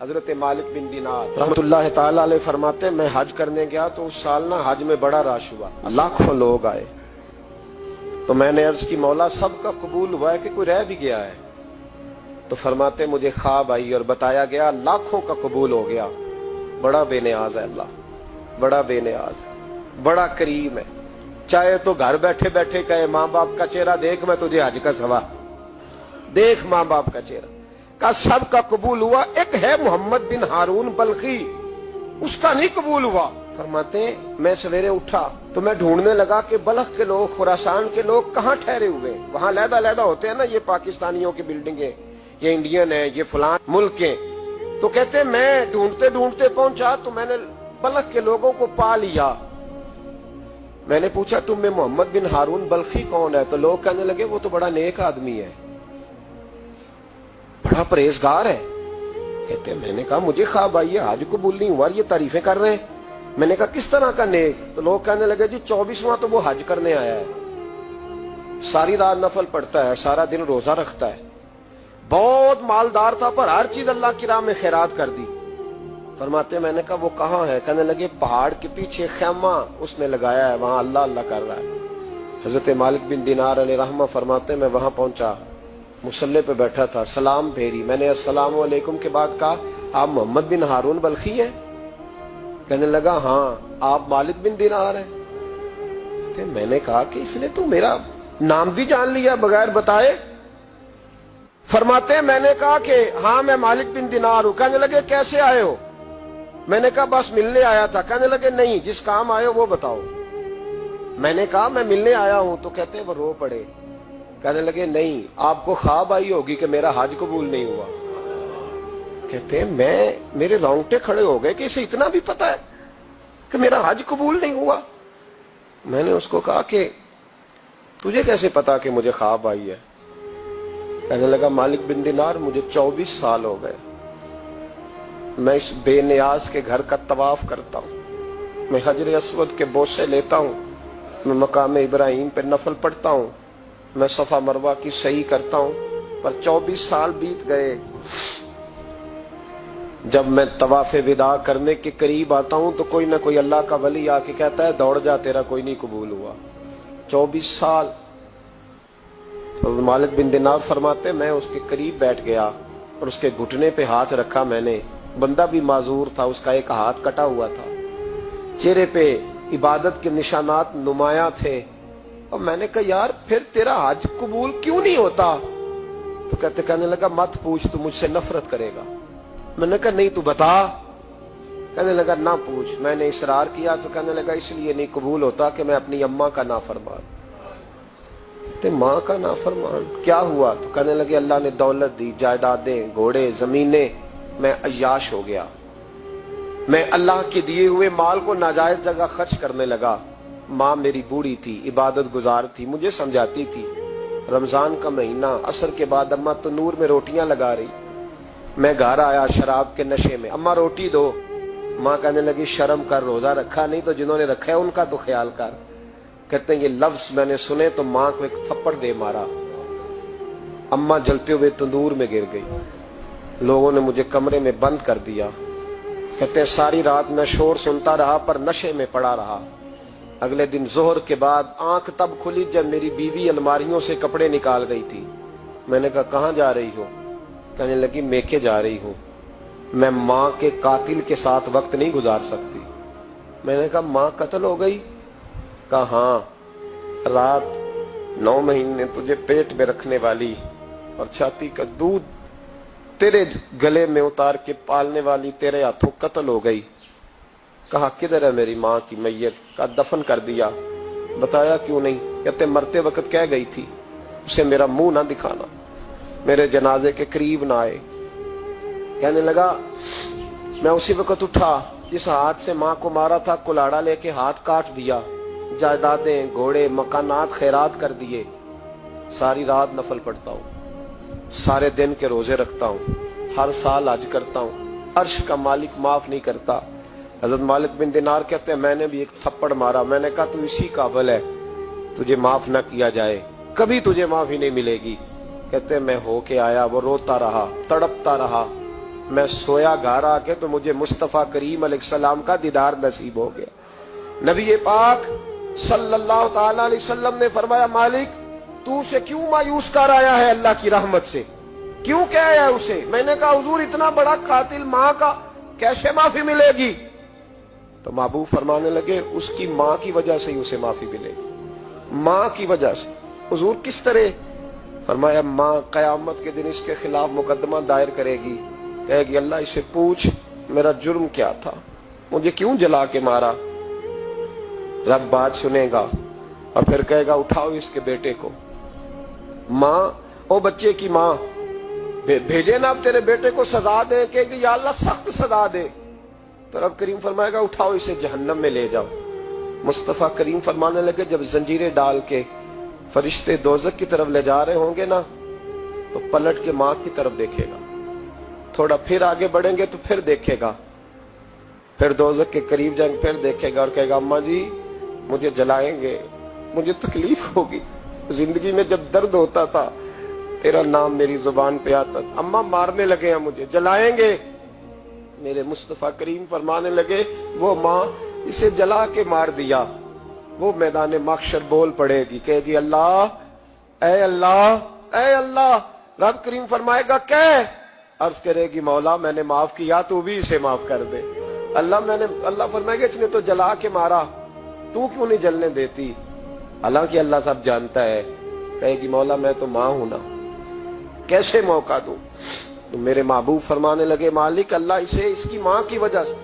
حضرت مالک بن دینار رحمۃ اللہ تعالی علیہ فرماتے میں حج کرنے گیا تو اس سال نا حج میں بڑا رش ہوا، لاکھوں لوگ آئے، تو میں نے عرض کی مولا سب کا قبول ہوا ہے کہ کوئی رہ بھی گیا ہے؟ تو فرماتے مجھے خواب آئی اور بتایا گیا لاکھوں کا قبول ہو گیا۔ بڑا بے نیاز ہے اللہ، بڑا بے نیاز ہے، بڑا کریم ہے۔ چاہے تو گھر بیٹھے بیٹھے کہے ماں باپ کا چہرہ دیکھ میں تجھے حج کا ثواب دیکھ، ماں باپ کا چہرہ کا سب کا قبول ہوا، ایک ہے محمد بن ہارون بلخی، اس کا نہیں قبول ہوا۔ فرماتے میں سویرے اٹھا تو میں ڈھونڈنے لگا کہ بلخ کے لوگ، خراسان کے لوگ کہاں ٹھہرے ہوئے ہیں، وہاں علیحدہ علیحدہ ہوتے ہیں نا، یہ پاکستانیوں کی بلڈنگیں، یہ انڈین ہیں، یہ فلان ملک ہیں۔ تو کہتے میں ڈھونڈتے ڈھونڈتے پہنچا تو میں نے بلخ کے لوگوں کو پا لیا۔ میں نے پوچھا تم میں محمد بن ہارون بلخی کون ہے؟ تو لوگ کہنے لگے وہ تو بڑا نیک آدمی ہے، بڑا پرہیزگار ہے۔ کہتے میں نے کہا مجھے خواب آئی ہے، حج قبول نہیں ہوا، یہ تعریفیں کر رہے ہیں۔ میں نے کہا کس طرح کا نیک؟ تو لوگ کہنے لگے جی 24واں تو وہ حج کرنے آیا ہے، ساری رات نفل پڑھتا ہے، سارا دن روزہ رکھتا ہے، بہت مالدار تھا پر ہر چیز اللہ کی راہ میں خیرات کر دی۔ فرماتے میں نے کہا وہ کہاں ہے؟ کہنے لگے پہاڑ کے پیچھے خیمہ اس نے لگایا ہے، وہاں اللہ اللہ کر رہا ہے۔ حضرت مالک بن دینار علیہ رحمہ فرماتے میں وہاں پہنچا، مصلی پہ بیٹھا تھا، سلام پھیری، میں نے السلام علیکم کے بعد کہا آپ محمد بن ہارون بلخی ہیں؟ کہنے لگا ہاں۔ آپ مالک بن دینار ہیں؟ میں نے کہا کہ اس نے تو میرا نام بھی جان لیا بغیر بتائے۔ فرماتے میں نے کہا کہ ہاں میں مالک بن دینار ہوں۔ کہنے لگے کیسے آئے ہو؟ میں نے کہا بس ملنے آیا تھا۔ کہنے لگے نہیں، جس کام آئے ہو وہ بتاؤ۔ میں نے کہا میں ملنے آیا ہوں۔ تو کہتے وہ رو پڑے، کہنے لگے نہیں آپ کو خواب آئی ہوگی کہ میرا حج قبول نہیں ہوا۔ کہتے ہیں میرے رونگٹے کھڑے ہو گئے کہ اسے اتنا بھی پتا ہے کہ میرا حج قبول نہیں ہوا۔ میں نے اس کو کہا کہ تجھے کیسے پتا کہ مجھے خواب آئی ہے؟ کہنے لگا مالک بن دینار مجھے 24 سال ہو گئے، میں اس بے نیاز کے گھر کا طواف کرتا ہوں، میں حجر اسود کے بوسے لیتا ہوں، میں مقام ابراہیم پہ نفل پڑھتا ہوں، میں صفا مروہ کی سعی کرتا ہوں، پر 24 سال بیت گئے۔ جب میں طواف وداع کرنے کے قریب آتا ہوں تو کوئی نہ کوئی اللہ کا ولی آ کے کہتا ہے دوڑ جا تیرا کوئی نہیں قبول ہوا۔ 24 سال۔ مالک بن دینار فرماتے میں اس کے قریب بیٹھ گیا اور اس کے گھٹنے پہ ہاتھ رکھا، میں نے، بندہ بھی معذور تھا، اس کا ایک ہاتھ کٹا ہوا تھا، چہرے پہ عبادت کے نشانات نمایاں تھے، اور میں نے کہا یار پھر تیرا حج قبول کیوں نہیں ہوتا؟ تو کہنے لگا مت پوچھ، تو مجھ سے نفرت کرے گا۔ میں نے کہا نہیں تو بتا۔ کہنے لگا نہ پوچھ۔ میں نے اصرار کیا تو کہنے لگا اس لیے نہیں قبول ہوتا کہ میں اپنی اماں کا نافرمان۔ ماں کا نافرمان کیا ہوا؟ تو کہنے لگے اللہ نے دولت دی، جائیدادیں، گھوڑے، زمینیں، میں عیاش ہو گیا، میں اللہ کے دیے ہوئے مال کو ناجائز جگہ خرچ کرنے لگا۔ ماں میری بوڑھی تھی، عبادت گزار تھی، مجھے سمجھاتی تھی۔ رمضان کا مہینہ، عصر کے بعد اماں تنور میں روٹیاں لگا رہی، میں گھر آیا شراب کے نشے میں، اماں روٹی دو۔ ماں کہنے لگی شرم کر، روزہ رکھا نہیں تو جنہوں نے رکھا ہے ان کا تو خیال کر۔ کہتے ہیں یہ لفظ میں نے سنے تو ماں کو ایک تھپڑ دے مارا، اماں جلتے ہوئے تندور میں گر گئی، لوگوں نے مجھے کمرے میں بند کر دیا۔ کہتے ہیں ساری رات میں شور سنتا رہا پر نشے میں پڑا رہا۔ اگلے دن ظہر کے بعد آنکھ تب کھلی جب میری بیوی الماریوں سے کپڑے نکال گئی تھی۔ میں نے کہا کہاں جا رہی ہو؟ کہنے لگی میکے جا رہی ہوں، میں ماں کے قاتل کے ساتھ وقت نہیں گزار سکتی۔ میں نے کہا ماں قتل ہو گئی؟ کہا ہاں، رات 9 مہینے تجھے پیٹ میں رکھنے والی اور چھاتی کا دودھ تیرے گلے میں اتار کے پالنے والی تیرے ہاتھوں قتل ہو گئی۔ کہا کدھر ہے میری ماں کی میت؟ کہا دفن کر دیا۔ بتایا کیوں نہیں؟ کہتے مرتے وقت کہہ گئی تھی اسے میرا منہ نہ دکھانا، میرے جنازے کے قریب نہ آئے۔ کہنے لگا میں اسی وقت اٹھا جس ہاتھ سے ماں کو مارا تھا، کلاڑا لے کے ہاتھ کاٹ دیا، جائیدادیں، گھوڑے، مکانات خیرات کر دیے، ساری رات نفل پڑھتا ہوں، سارے دن کے روزے رکھتا ہوں، ہر سال حج کرتا ہوں، عرش کا مالک معاف نہیں کرتا۔ حضرت مالک بن دینار کہتے ہیں میں نے بھی ایک تھپڑ مارا، میں نے کہا تو اسی قابل ہے تجھے معاف نہ کیا جائے، کبھی تجھے معافی نہیں ملے گی۔ کہتے ہیں میں ہو کے آیا، وہ روتا رہا، تڑپتا رہا، میں سویا گھر آ کے تو مجھے مصطفیٰ کریم علیہ السلام کا دیدار نصیب ہو گیا۔ نبی پاک صلی اللہ تعالی علیہ وسلم نے فرمایا مالک تو اسے کیوں مایوس کر آیا ہے اللہ کی رحمت سے، کیوں کہہ آیا اسے؟ میں نے کہا حضور اتنا بڑا قاتل ماں کا کیسے معافی ملے گی؟ تو محبوب فرمانے لگے اس کی ماں کی وجہ سے ہی اسے معافی ملے گی، ماں کی وجہ سے۔ حضور کس طرح؟ فرمایا ماں قیامت کے دن اس کے خلاف مقدمہ دائر کرے گی، کہے گی اللہ اسے پوچھ میرا جرم کیا تھا، مجھے کیوں جلا کے مارا؟ رب بات سنے گا اور پھر کہے گا اٹھاؤ اس کے بیٹے کو۔ ماں او بچے کی ماں بھیجے نا اب تیرے بیٹے کو سزا دے، کہے گی یا اللہ سخت سزا دے، تو رب کریم فرمائے گا اٹھاؤ اسے جہنم میں لے جاؤ۔ مصطفیٰ کریم فرمانے لگے جب زنجیریں ڈال کے فرشتے دوزخ کی طرف لے جا رہے ہوں گے نا تو پلٹ کے ماں کی طرف دیکھے گا، تھوڑا پھر آگے بڑھیں گے تو پھر دیکھے گا، پھر دوزخ کے قریب جائیں گے پھر دیکھے گا اور کہے گا اماں جی مجھے جلائیں گے، مجھے تکلیف ہوگی، زندگی میں جب درد ہوتا تھا تیرا نام میری زبان پہ آتا تھا، اماں مارنے لگے ہیں مجھے، جلائیں گے۔ میرے مصطفیٰ کریم فرمانے لگے وہ ماں اسے جلا کے مار دیا، وہ میدان محشر بول پڑے گی، کہے گی اللہ اے اللہ اے اللہ۔ رب کریم فرمائے گا کہ عرض کرے گی مولا میں نے معاف کیا تو بھی اسے معاف کر دے۔ اللہ فرمائے گا اس نے تو جلا کے مارا، تو کیوں نہیں جلنے دیتی؟ حالانکہ اللہ سب جانتا ہے، کہے گی مولا میں تو ماں ہوں نا، کیسے موقع دوں؟ تو میرے محبوب فرمانے لگے مالک اللہ اسے اس کی ماں کی وجہ سے